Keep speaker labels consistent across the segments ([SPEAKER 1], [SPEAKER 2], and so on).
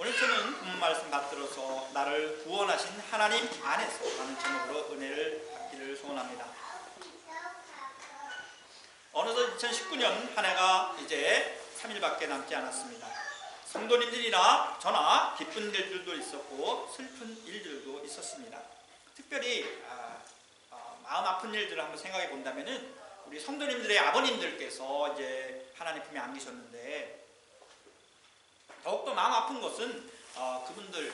[SPEAKER 1] 오늘 저는 본문 말씀 받들어서 나를 구원하신 하나님 안에서 라는 제목으로 은혜를 받기를 소원합니다. 어느덧 2019년 한 해가 이제 3일밖에 남지 않았습니다. 성도님들이나 저나 기쁜 일들도 있었고 슬픈 일들도 있었습니다. 특별히 마음 아픈 일들을 한번 생각해 본다면은 우리 성도님들의 아버님들께서 이제 하나님 품에 안기셨는데 더욱더 마음 아픈 것은 그분들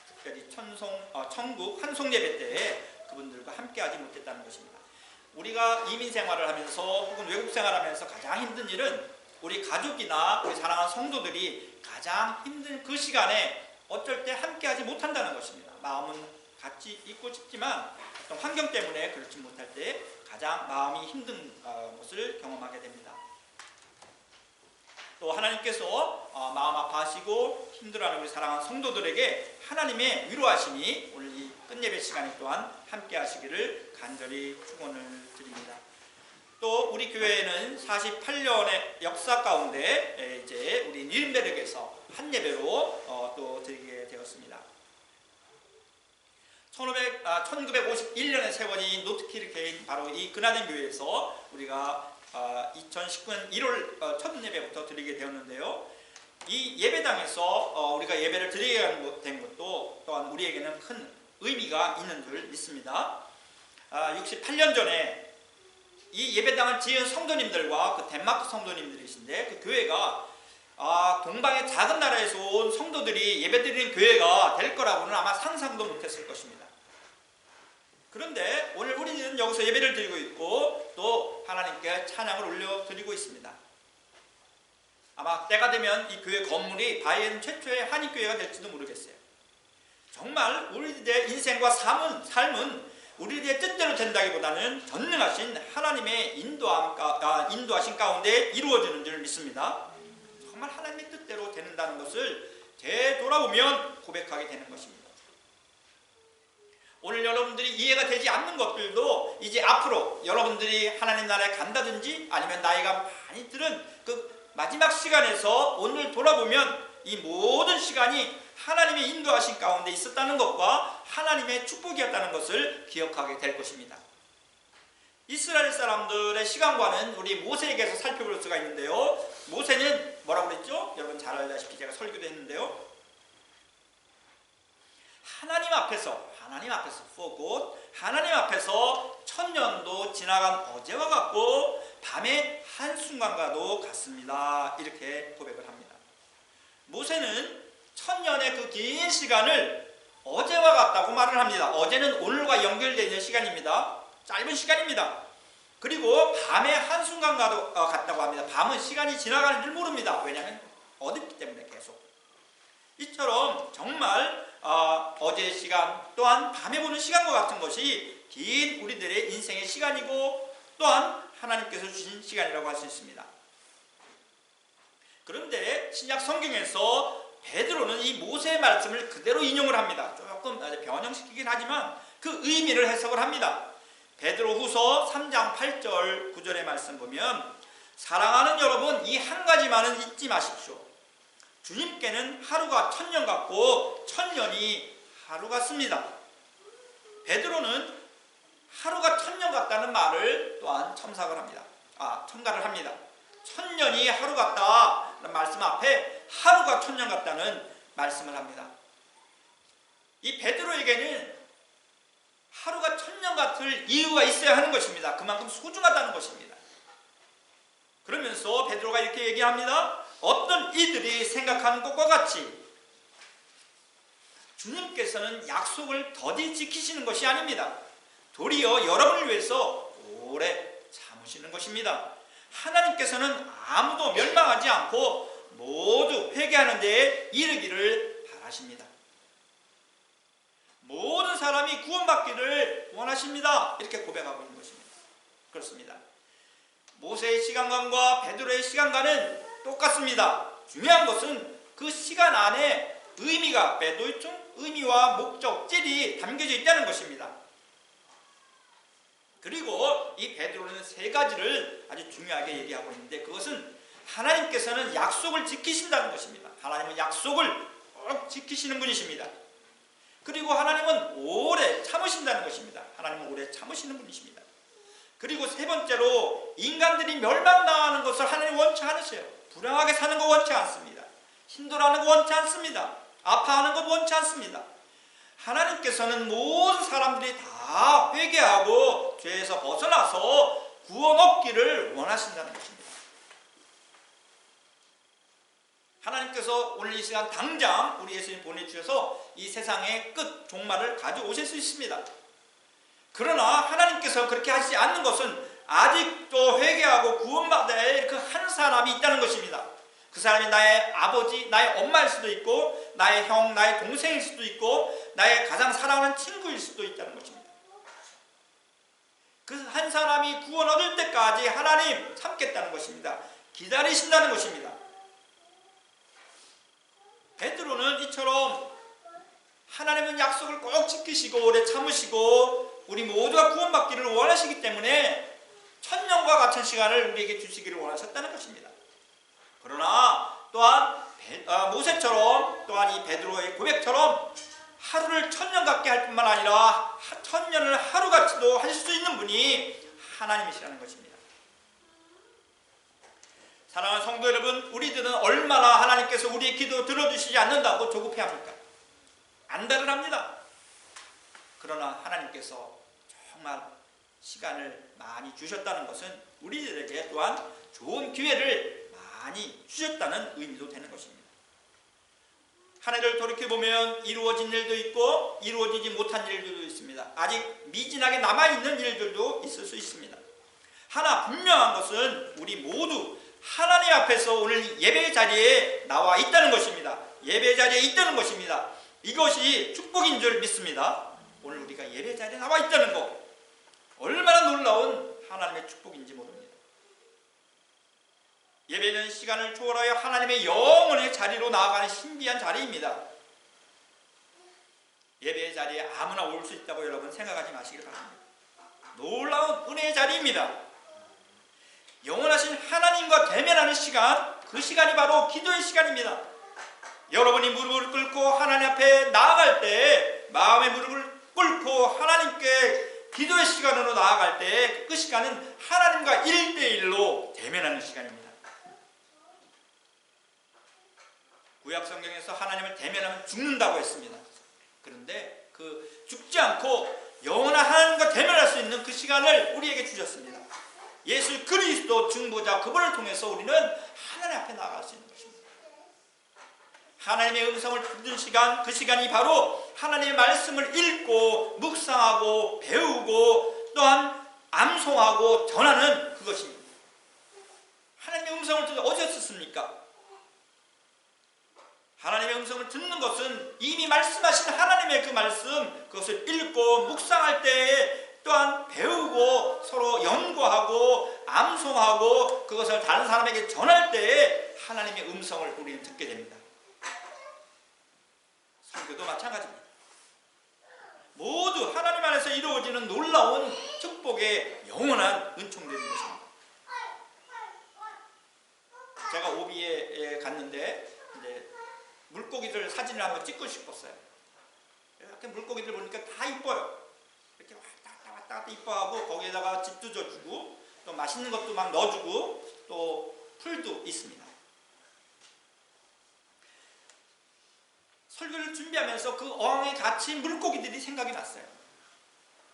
[SPEAKER 1] 특별히 천국 환송 예배 때에 그분들과 함께하지 못했다는 것입니다. 우리가 이민 생활을 하면서 혹은 외국 생활하면서 가장 힘든 일은 우리 가족이나 우리 사랑하는 성도들이 가장 힘든 그 시간에 어쩔 때 함께하지 못한다는 것입니다. 마음은 같이 있고 싶지만 어떤 환경 때문에 그렇지 못할 때 가장 마음이 힘든 것을 경험하게 됩니다. 또 하나님께서 마음 아파하시고 힘들어하는 우리 사랑하는 성도들에게 하나님의 위로하심이 오늘 이 끝예배 시간에 또한 함께 하시기를 간절히 축원을 드립니다. 또 우리 교회는 48년의 역사 가운데 이제 우리 닐베르크에서 한 예배로 또 드리게 되었습니다. 1951년에 세워진 노트키르케인 바로 이 그나덴 교회에서 우리가 2019년 1월 첫 예배부터 드리게 되었는데요. 이 예배당에서 우리가 예배를 드리게 된 것도 또한 우리에게는 큰 의미가 있는 줄 믿습니다. 68년 전에 이 예배당을 지은 성도님들과 그 덴마크 성도님들이신데 그 교회가 동방의 작은 나라에서 온 성도들이 예배드리는 교회가 될 거라고는 아마 상상도 못했을 것입니다. 그런데 오늘 우리는 여기서 예배를 드리고 있고 또 하나님께 찬양을 올려드리고 있습니다. 아마 때가 되면 이 교회 건물이 바이에른 최초의 한인교회가 될지도 모르겠어요. 정말 우리들의 인생과 삶은 우리들의 뜻대로 된다기보다는 전능하신 하나님의 인도하신 가운데 이루어지는 줄 믿습니다. 정말 하나님의 뜻대로 된다는 것을 되돌아보면 고백하게 되는 것입니다. 오늘 여러분들이 이해가 되지 않는 것들도 이제 앞으로 여러분들이 하나님 나라에 간다든지 아니면 나이가 많이 들은 그 마지막 시간에서 오늘 돌아보면 이 모든 시간이 하나님의 인도하신 가운데 있었다는 것과 하나님의 축복이었다는 것을 기억하게 될 것입니다. 이스라엘 사람들의 시간과는 우리 모세에게서 살펴볼 수가 있는데요. 모세는 뭐라고 그랬죠? 여러분 잘 알다시피 제가 설교도 했는데요. 하나님 앞에서 곧 하나님 앞에서 천년도 지나간 어제와 같고 밤의 한순간과도 같습니다. 이렇게 고백을 합니다. 모세는 천년의 그 긴 시간을 어제와 같다고 말을 합니다. 어제는 오늘과 연결되어 있는 시간입니다. 짧은 시간입니다. 그리고 밤의 한순간과도 같다고 합니다. 밤은 시간이 지나가는 줄 모릅니다. 왜냐하면 어둡기 때문에 계속. 이처럼 정말 어제의 시간 또한 밤에 보는 시간과 같은 것이 긴 우리들의 인생의 시간이고 또한 하나님께서 주신 시간이라고 할 수 있습니다. 그런데 신약 성경에서 베드로는 이 모세의 말씀을 그대로 인용을 합니다. 조금 변형시키긴 하지만 그 의미를 해석을 합니다. 베드로 후서 3장 8절 9절의 말씀 보면 사랑하는 여러분 이 한 가지만은 잊지 마십시오. 주님께는 하루가 천년 같고 천년이 하루 같습니다. 베드로는 하루가 천년 같다는 말을 또한 첨가를 합니다. 천년이 하루 같다는 말씀 앞에 하루가 천년 같다는 말씀을 합니다. 이 베드로에게는 하루가 천년 같을 이유가 있어야 하는 것입니다. 그만큼 소중하다는 것입니다. 그러면서 베드로가 이렇게 얘기합니다. 어떤 이들이 생각하는 것과 같이 주님께서는 약속을 더디 지키시는 것이 아닙니다. 도리어 여러분을 위해서 오래 참으시는 것입니다. 하나님께서는 아무도 멸망하지 않고 모두 회개하는 데에 이르기를 바라십니다. 모든 사람이 구원받기를 원하십니다. 이렇게 고백하고 있는 것입니다. 그렇습니다. 모세의 시간관과 베드로의 시간관은 똑같습니다. 중요한 것은 그 시간 안에 의미가 의미와 목적질이 담겨져 있다는 것입니다. 그리고 이 베드로는 세 가지를 아주 중요하게 얘기하고 있는데 그것은 하나님께서는 약속을 지키신다는 것입니다. 하나님은 약속을 꼭 지키시는 분이십니다. 그리고 하나님은 오래 참으신다는 것입니다. 하나님은 오래 참으시는 분이십니다. 그리고 세 번째로 인간들이 멸망당하는 것을 하나님 원치 않으세요. 불행하게 사는 거 원치 않습니다. 힘들어하는 거 원치 않습니다. 아파하는 거 원치 않습니다. 하나님께서는 모든 사람들이 다 회개하고 죄에서 벗어나서 구원 얻기를 원하신다는 것입니다. 하나님께서 오늘 이 시간 당장 우리 예수님 보내주셔서 이 세상의 끝 종말을 가져오실 수 있습니다. 그러나 하나님께서 그렇게 하시지 않는 것은 아직도 회개하고 구원받아야 할 그 한 사람이 있다는 것입니다. 그 사람이 나의 아버지, 나의 엄마일 수도 있고 나의 형, 나의 동생일 수도 있고 나의 가장 사랑하는 친구일 수도 있다는 것입니다. 그 한 사람이 구원 얻을 때까지 하나님 참겠다는 것입니다. 기다리신다는 것입니다. 베드로는 이처럼 하나님은 약속을 꼭 지키시고 오래 참으시고 우리 모두가 구원받기를 원하시기 때문에 천년과 같은 시간을 우리에게 주시기를 원하셨다는 것입니다. 그러나 또한 모세처럼 또한 이 베드로의 고백처럼 하루를 천년 같게 할 뿐만 아니라 천년을 하루같이도 하실 수 있는 분이 하나님이시라는 것입니다. 사랑하는 성도 여러분, 우리들은 얼마나 하나님께서 우리의 기도 들어주시지 않는다고 조급해합니까? 안달을 합니다. 그러나 하나님께서 정말 시간을 많이 주셨다는 것은 우리들에게 또한 좋은 기회를 많이 주셨다는 의미도 되는 것입니다. 한 해를 돌이켜보면 이루어진 일도 있고 이루어지지 못한 일들도 있습니다. 아직 미진하게 남아있는 일들도 있을 수 있습니다. 하나 분명한 것은 우리 모두 하나님 앞에서 오늘 예배 자리에 나와 있다는 것입니다. 예배 자리에 있다는 것입니다. 이것이 축복인 줄 믿습니다. 오늘 우리가 예배 자리에 나와 있다는 것, 얼마나 놀라운 하나님의 축복인지 모릅니다. 예배는 시간을 초월하여 하나님의 영원의 자리로 나아가는 신비한 자리입니다. 예배의 자리에 아무나 올 수 있다고 여러분 생각하지 마시길 바랍니다. 놀라운 은혜의 자리입니다. 영원하신 하나님과 대면하는 시간, 그 시간이 바로 기도의 시간입니다. 여러분이 무릎을 꿇고 하나님 앞에 나아갈 때, 마음의 무릎을 꿇고 하나님께 기도의 시간으로 나아갈 때 그 시간은 하나님과 1대1로 대면하는 시간입니다. 구약 성경에서 하나님을 대면하면 죽는다고 했습니다. 그런데 그 죽지 않고 영원한 하나님과 대면할 수 있는 그 시간을 우리에게 주셨습니다. 예수 그리스도 중보자 그분을 통해서 우리는 하나님 앞에 나아갈 수 있는 것입니다. 하나님의 음성을 듣는 시간, 그 시간이 바로 하나님의 말씀을 읽고 묵상하고 배우고 또한 암송하고 전하는 그것입니다. 하나님의 음성을 듣는 어디서 듣습니까? 하나님의 음성을 듣는 것은 이미 말씀하신 하나님의 그 말씀, 그것을 읽고 묵상할 때에 또한 배우고 서로 연구하고 암송하고 그것을 다른 사람에게 전할 때에 하나님의 음성을 우리는 듣게 됩니다. 선교도 마찬가지입니다. 모두 하나님 안에서 이루어지는 놀라운 축복의 영원한 은총들인 것입니다. 제가 오비에 갔는데 이제 물고기들 사진을 한번 찍고 싶었어요. 이렇게 물고기들 보니까 다 이뻐요. 이렇게 왔다 갔다 이뻐하고 거기에다가 집도 줘주고 또 맛있는 것도 막 넣어주고 또 풀도 있습니다. 설교를 준비하면서 그 어항에 갇힌 물고기들이 생각이 났어요.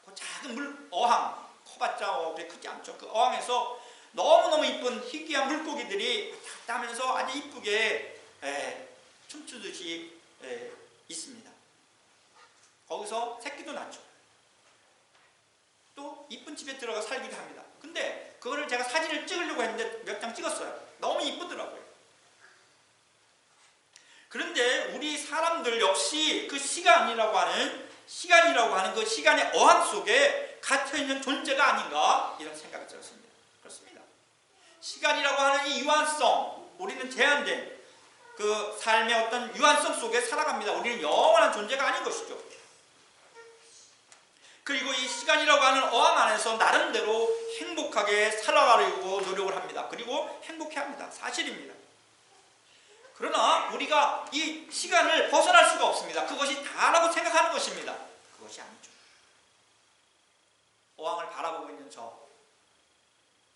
[SPEAKER 1] 그 작은 어항, 커봤자 그렇게 크지 않죠. 그 어항에서 너무너무 이쁜 희귀한 물고기들이 왔다 하면서 아주 이쁘게 춤추듯이 있습니다. 거기서 새끼도 낳죠. 또 이쁜 집에 들어가 살기도 합니다. 근데 그거를 제가 사진을 찍으려고 했는데 몇 장 찍었어요. 너무 이쁘더라고요. 그런데 우리 사람들 역시 그 시간이라고 하는 그 시간의 어항 속에 갇혀있는 존재가 아닌가 이런 생각이 들었습니다. 그렇습니다. 시간이라고 하는 이 유한성, 우리는 제한된 그 삶의 어떤 유한성 속에 살아갑니다. 우리는 영원한 존재가 아닌 것이죠. 그리고 이 시간이라고 하는 어항 안에서 나름대로 행복하게 살아가려고 노력을 합니다. 그리고 행복해합니다. 사실입니다. 그러나 우리가 이 시간을 벗어날 수가 없습니다. 그것이 다라고 생각하는 것입니다. 그것이 아니죠. 어항을 바라보고 있는 저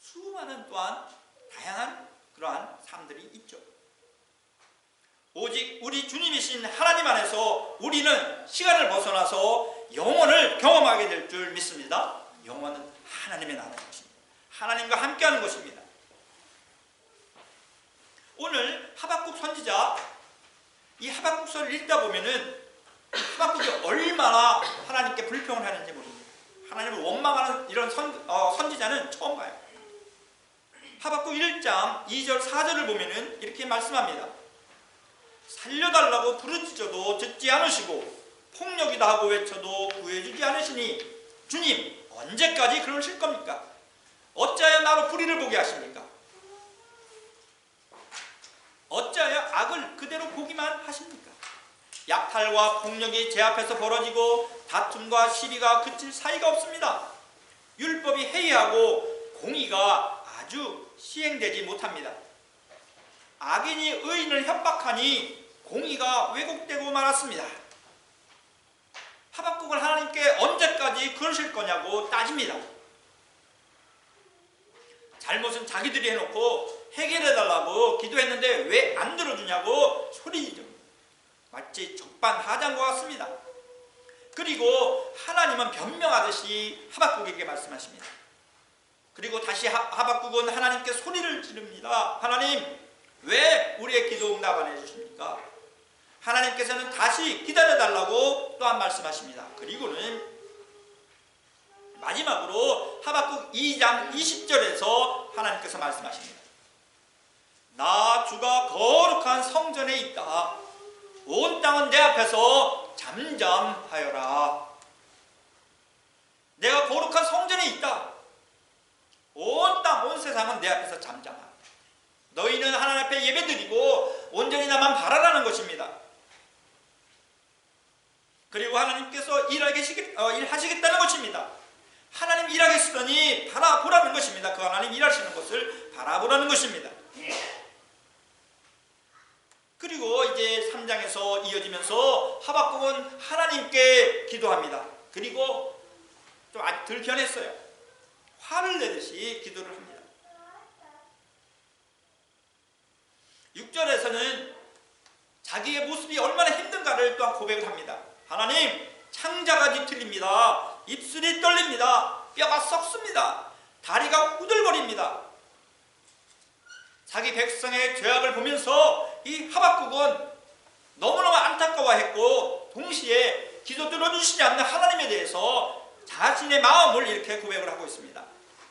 [SPEAKER 1] 수많은 또한 다양한 그러한 삶들이 있죠. 오직 우리 주님이신 하나님 안에서 우리는 시간을 벗어나서 영원을 경험하게 될 줄 믿습니다. 영원은 하나님의 나라인 것입니다. 하나님과 함께하는 것입니다. 오늘 하박국 선지자 이 하박국서를 읽다 보면은 하박국이 얼마나 하나님께 불평을 하는지 모릅니다. 하나님을 원망하는 이런 선지자는 처음 봐요. 하박국 1장 2절 4절을 보면은 이렇게 말씀합니다. 살려달라고 부르짖어도 듣지 않으시고 폭력이다 하고 외쳐도 구해주지 않으시니 주님 언제까지 그러실 겁니까? 어찌하여 나로 불의를 보게 하십니까? 어찌하여 악을 그대로 보기만 하십니까? 약탈과 폭력이 제 앞에서 벌어지고 다툼과 시비가 그칠 사이가 없습니다. 율법이 해이하고 공의가 아주 시행되지 못합니다. 악인이 의인을 협박하니 공의가 왜곡되고 말았습니다. 하박국을 하나님께 언제까지 그러실 거냐고 따집니다. 잘못은 자기들이 해놓고 해결해달라고 기도했는데 왜 안 들어주냐고 소리지죠. 마치 적반하장과 같습니다. 그리고 하나님은 변명하듯이 하박국에게 말씀하십니다. 그리고 다시 하박국은 하나님께 소리를 지릅니다. 하나님 왜 우리의 기도 응답 안 해주십니까? 하나님께서는 다시 기다려달라고 또한 말씀하십니다. 그리고는 마지막으로 하박국 2장 20절에서 하나님께서 말씀하십니다. 나 주가 거룩한 성전에 있다. 온 땅은 내 앞에서 잠잠하여라. 내가 거룩한 성전에 있다. 온 땅, 온 세상은 내 앞에서 잠잠하라. 너희는 하나님 앞에 예배드리고 온전히 나만 바라라는 것입니다. 그리고 하나님께서 일하시겠다는 것입니다. 하나님 일하겠으니 바라보라는 것입니다. 그 하나님 일하시는 것을 바라보라는 것입니다. 그리고 이제 3장에서 이어지면서 하박국은 하나님께 기도합니다. 그리고 좀 아주 덜 변했어요. 화를 내듯이 기도를 합니다. 6절에서는 자기의 모습이 얼마나 힘든가를 또한 고백을 합니다. 하나님, 창자가 뒤틀립니다. 입술이 떨립니다. 뼈가 썩습니다. 다리가 후들거립니다. 자기 백성의 죄악을 보면서 이 하박국은 너무너무 안타까워했고 동시에 기도 들어주시지 않는 하나님에 대해서 자신의 마음을 이렇게 고백을 하고 있습니다.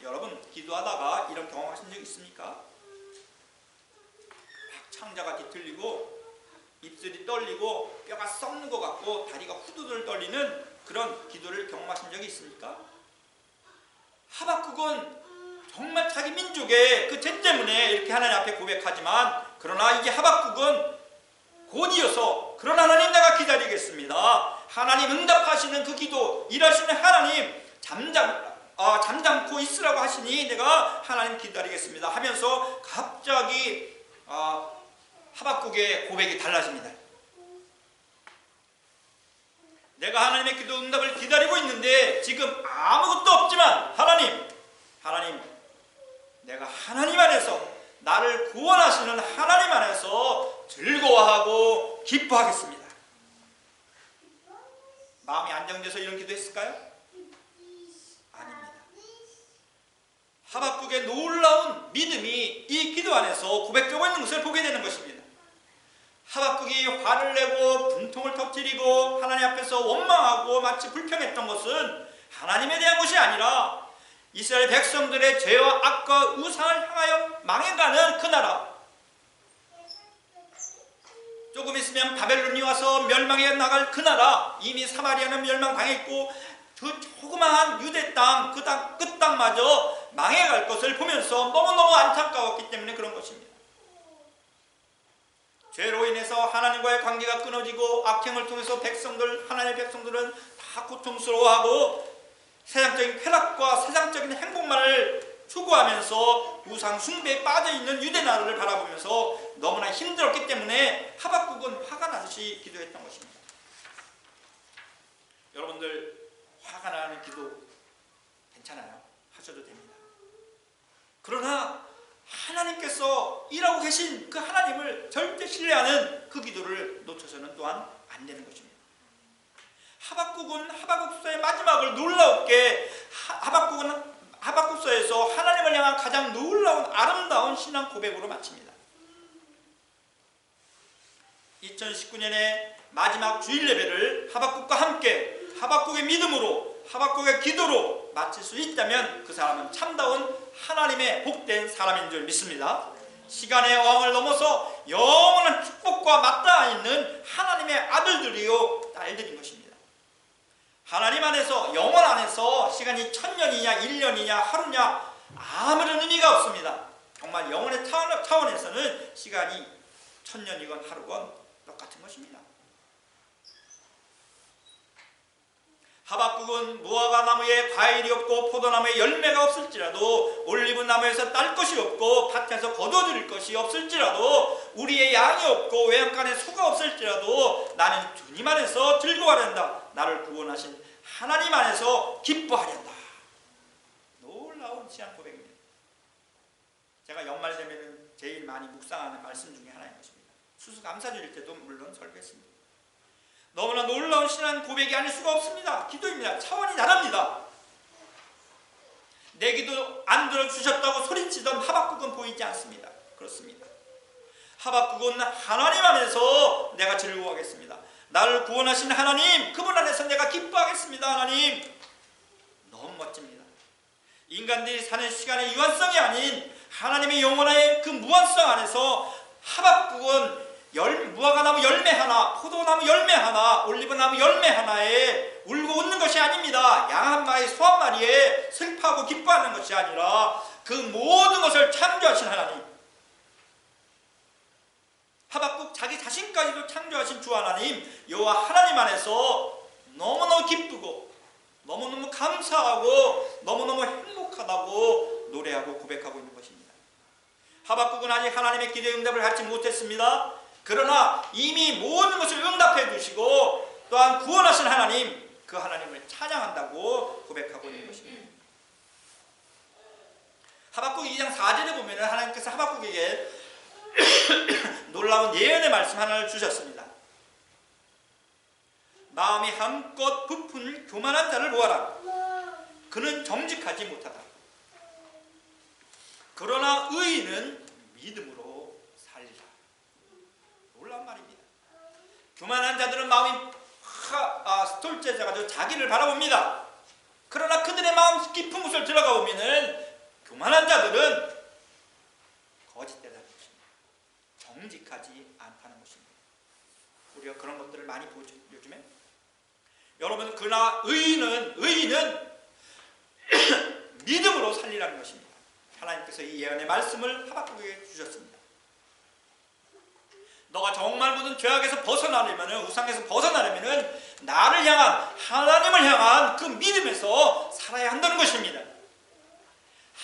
[SPEAKER 1] 여러분 기도하다가 이런 경험하신 적 있습니까? 창자가 뒤틀리고 입술이 떨리고 뼈가 썩는 것 같고 다리가 후두들 떨리는 그런 기도를 경험하신 적이 있습니까? 하박국은 정말 자기 민족의 그 죄 때문에 이렇게 하나님 앞에 고백하지만 그러나 이제 하박국은 곧이어서 그러나 하나님 내가 기다리겠습니다. 하나님 응답하시는 그 기도 일하시는 하나님 잠잠고 있으라고 하시니 내가 하나님 기다리겠습니다 하면서 갑자기 하박국의 고백이 달라집니다. 내가 하나님의 기도 응답을 기다리고 있는데 지금 아무것도 없지만 하나님 내가 하나님 안에서 나를 구원하시는 하나님 안에서 즐거워하고 기뻐하겠습니다. 마음이 안정돼서 이런 기도했을까요? 아닙니다. 하박국의 놀라운 믿음이 이 기도 안에서 고백되고 있는 것을 보게 되는 것입니다. 하박국이 화를 내고 분통을 터뜨리고 하나님 앞에서 원망하고 마치 불평했던 것은 하나님에 대한 것이 아니라 이스라엘 백성들의 죄와 악과 우상을 향하여 망해가는 그 나라, 조금 있으면 바벨론이 와서 멸망해 나갈 그 나라, 이미 사마리아는 멸망당했고 그 조그마한 유대 땅, 그 땅 끝땅마저 망해갈 것을 보면서 너무너무 안타까웠기 때문에 그런 것입니다. 죄로 인해서 하나님과의 관계가 끊어지고 악행을 통해서 하나님의 백성들은 다 고통스러워하고 세상적인 쾌락과 세상적인 행복만을 추구하면서 우상 숭배에 빠져있는 유대 나라를 바라보면서 너무나 정말 힘들었기 때문에 하박국은 화가 나듯이 기도했던 것입니다. 여러분들 화가 나는 기도 괜찮아요. 하셔도 됩니다. 그러나 하나님께서 일하고 계신 그 하나님을 절대 신뢰하는 그 기도를 놓쳐서는 또한 안 되는 것입니다. 하박국은 하박국서의 마지막을 놀라웠게 하박국서에서 하나님을 향한 가장 놀라운 아름다운 신앙 고백으로 마칩니다. 2019년의 마지막 주일 예배를 하박국과 함께 하박국의 믿음으로 하박국의 기도로 마칠 수 있다면 그 사람은 참다운 하나님의 복된 사람인 줄 믿습니다. 시간의 어항을 넘어서 영원한 축복과 맞닿아 있는 하나님의 아들들이요 딸들인 것입니다. 하나님 안에서, 영원 안에서 시간이 1000년이냐 1년이냐 하루냐 아무런 의미가 없습니다. 정말 영혼의 차원에서는 시간이 1000년이건 하루건 똑같은 것입니다. 하박국은 무화과 나무에 과일이 없고 포도나무에 열매가 없을지라도 올리브 나무에서 딸 것이 없고 밭에서 거둬들일 것이 없을지라도 우리의 양이 없고 외양간에 소가 없을지라도 나는 주님 안에서 즐거워한다. 나를 구원하신 하나님 안에서 기뻐하련다. 놀라운 신앙 고백입니다. 제가 연말 되면 제일 많이 묵상하는 말씀 중에 하나인 것입니다. 수수감사주일 때도 물론 설교했습니다. 너무나 놀라운 신앙 고백이 아닐 수가 없습니다. 기도입니다. 차원이 다릅니다. 내 기도 안 들어주셨다고 소리치던 하박국은 보이지 않습니다. 그렇습니다. 하박국은 하나님 안에서 내가 즐거워하겠습니다. 나를 구원하신 하나님, 그분 안에서 내가 기뻐하겠습니다. 하나님, 너무 멋집니다. 인간들이 사는 시간의 유한성이 아닌 하나님의 영원한 그 무한성 안에서 하박국은 무화과나무 열매 하나, 포도나무 열매 하나, 올리브나무 열매 하나에 울고 웃는 것이 아닙니다. 양 한 마리, 소 한 마리에 슬퍼하고 기뻐하는 것이 아니라 그 모든 것을 창조하신 하나님, 하박국 자기 자신까지도 창조하신 주 하나님, 여호와 하나님 안에서 너무너무 기쁘고 너무너무 감사하고 너무너무 행복하다고 노래하고 고백하고 있는 것입니다. 하박국은 아직 하나님의 기도의 응답을 받지 못했습니다. 그러나 이미 모든 것을 응답해 주시고 또한 구원하신 하나님, 그 하나님을 찬양한다고 고백하고 있는 것입니다. 하박국 2장 4절에 보면 하나님께서 하박국에게 놀라운 예언의 말씀 하나를 주셨습니다. 마음이 한껏 부푼 교만한 자를 보아라. 그는 정직하지 못하다. 그러나 의인은 믿음으로 살리라. 놀라운 말입니다. 교만한 자들은 마음이 스톨제자가 자기를 바라봅니다. 그러나 그들의 마음 깊은 곳을 들어가 보면은 교만한 자들은 거짓되다는 것입니다. 정직하지 않다는 것입니다. 우리가 그런 것들을 많이 보죠, 요즘에. 여러분, 그러나 의인은 믿음으로 살리라는 것입니다. 하나님께서 이 예언의 말씀을 하박국에게 주셨습니다. 너가 정말 모든 죄악에서 벗어나려면, 우상에서 벗어나려면 나를 향한, 하나님을 향한 그 믿음에서 살아야 한다는 것입니다.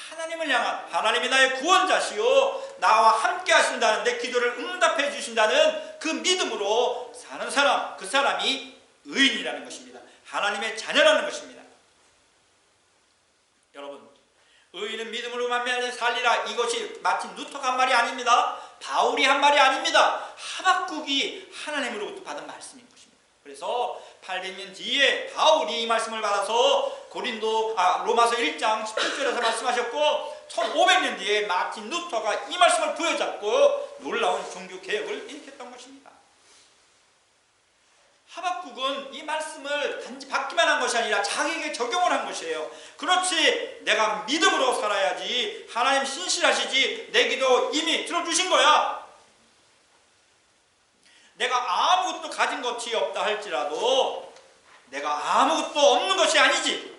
[SPEAKER 1] 하나님을 향한, 하나님이 나의 구원자시요 나와 함께 하신다는 내 기도를 응답해 주신다는 그 믿음으로 사는 사람, 그 사람이 의인이라는 것입니다. 하나님의 자녀라는 것입니다. 여러분, 의인은 믿음으로 말미암아 살리라, 이것이 마치 루터가 한 말이 아닙니다. 바울이 한 말이 아닙니다. 하박국이 하나님으로부터 받은 말씀인 것입니다. 그래서 800년 뒤에 바울이 이 말씀을 받아서 로마서 1장 17절에서 말씀하셨고, 1500년 뒤에 마틴 루터가 이 말씀을 부여잡고 놀라운 종교개혁을 일으켰던 것입니다. 하박국은 이 말씀을 단지 받기만 한 것이 아니라 자기에게 적용을 한 것이에요. 그렇지, 내가 믿음으로 살아야지, 하나님 신실하시지, 내 기도 이미 들어주신 거야. 내가 아무것도 가진 것이 없다 할지라도 내가 아무것도 없는 것이 아니지.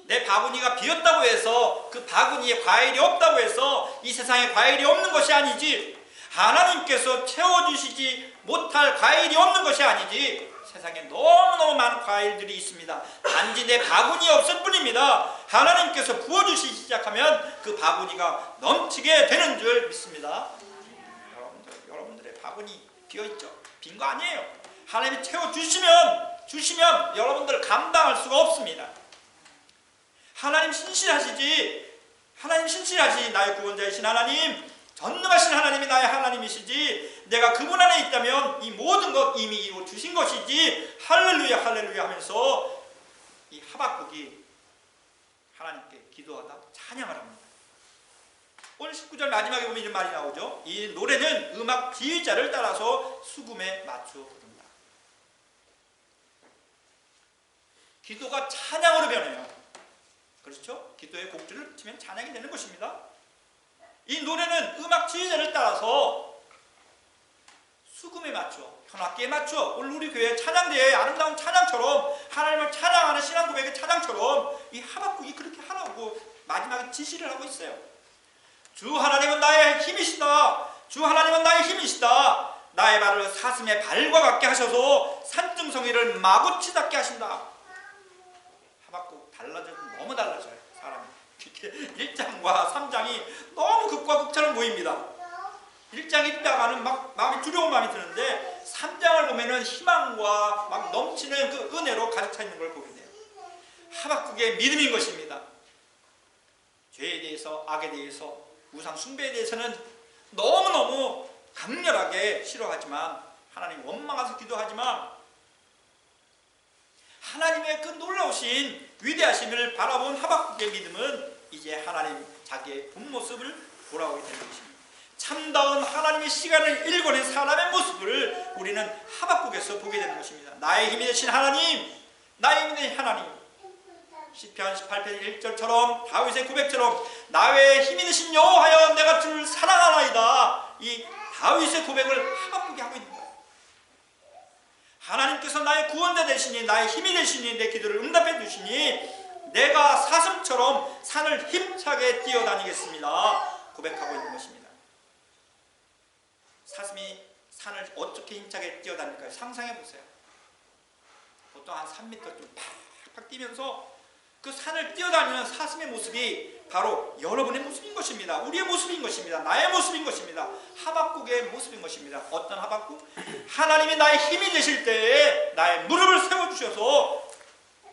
[SPEAKER 1] 내 바구니가 비었다고 해서 그 바구니에 과일이 없다고 해서 이 세상에 과일이 없는 것이 아니지. 하나님께서 채워주시지 못할 과일이 없는 것이 아니지. 세상에 너무너무 많은 과일들이 있습니다. 단지 내 바구니에 없을 뿐입니다. 하나님께서 부어주시기 시작하면 그 바구니가 넘치게 되는 줄 믿습니다. 바구니 비어있죠? 빈 거 아니에요. 하나님이 채워주시면 여러분들 감당할 수가 없습니다. 하나님 신실하시지. 하나님 신실하시. 나의 구원자이신 하나님, 전능하신 하나님이 나의 하나님이시지. 내가 그분 안에 있다면 이 모든 것 이미 이루어 주신 것이지. 할렐루야 할렐루야 하면서 이 하박국이 하나님께 기도하다 찬양을 합니다. 오늘 19절 마지막에 보면 이런 말이 나오죠. 이 노래는 음악 지휘자를 따라서 수금에 맞추어 부른다. 기도가 찬양으로 변해요. 그렇죠? 기도의 곡들을 치면 찬양이 되는 것입니다. 이 노래는 음악 지휘자를 따라서 수금에 맞춰, 현악기에 맞춰, 오늘 우리 교회 찬양대의 아름다운 찬양처럼, 하나님을 찬양하는 신앙 고백의 찬양처럼 이 하박국이 그렇게 하라고 마지막에 지시를 하고 있어요. 주 하나님은 나의 힘이시다. 주 하나님은 나의 힘이시다. 나의 발을 사슴의 발과 같게 하셔서 산등성이를 마구치 닿게 하신다. 하박국 너무 달라져요. 사람이 1장과 3장이 너무 극과 극처럼 보입니다. 1장 읽다가는 막 마음이 두려운 마음이 드는데 3장을 보면은 희망과 막 넘치는 그 은혜로 가득 차 있는 걸 보게 돼요. 하박국의 믿음인 것입니다. 죄에 대해서, 악에 대해서, 우상 숭배에 대해서는 너무너무 강렬하게 싫어하지만, 하나님 원망해서 기도하지만, 하나님의 그 놀라우신 위대하심을 바라본 하박국의 믿음은 이제 하나님 자기의 본 모습을 돌아오게 되는 것입니다. 참다운 하나님의 시간을 읽어낸 사람의 모습을 우리는 하박국에서 보게 되는 것입니다. 나의 힘이 되신 하나님, 나의 힘이 되신 하나님. 시편 18편 1절처럼 다윗의 고백처럼 나의 힘이 되신 여호와여 내가 주를 사랑하나이다. 이 다윗의 고백을 하박국이 하고 있는 거예요. 하나님께서 나의 구원자 되시니, 나의 힘이 되시니, 내 기도를 응답해 주시니 내가 사슴처럼 산을 힘차게 뛰어다니겠습니다. 고백하고 있는 것입니다. 사슴이 산을 어떻게 힘차게 뛰어다닐까요? 상상해 보세요. 보통 한 3m 좀 팍팍 뛰면서 그 산을 뛰어다니는 사슴의 모습이 바로 여러분의 모습인 것입니다. 우리의 모습인 것입니다. 나의 모습인 것입니다. 하박국의 모습인 것입니다. 어떤 하박국? 하나님이 나의 힘이 되실 때에 나의 무릎을 세워주셔서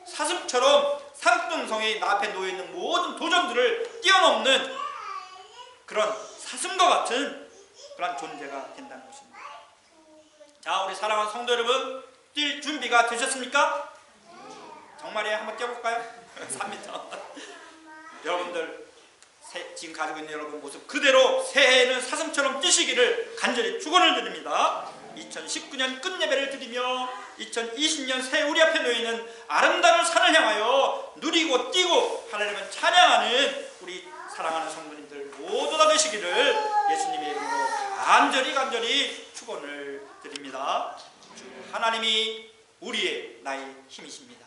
[SPEAKER 1] 사슴처럼 산등성이 나 앞에 놓여있는 모든 도전들을 뛰어넘는 그런 사슴과 같은 그런 존재가 된다는 것입니다. 자, 우리 사랑하는 성도 여러분, 뛸 준비가 되셨습니까? 정말이에요? 한번 뛰어볼까요? 3m. 여러분들 지금 가지고 있는 여러분 모습 그대로 새해에는 사슴처럼 뛰시기를 간절히 축원을 드립니다. 2019년 끝예배를 드리며 2020년 새해 우리 앞에 놓이는 아름다운 산을 향하여 누리고 뛰고 하나님을 찬양하는 우리 사랑하는 성도님들 모두 다 되시기를 예수님의 이름으로 간절히 축원을 드립니다. 하나님이 우리의 나의 힘이십니다.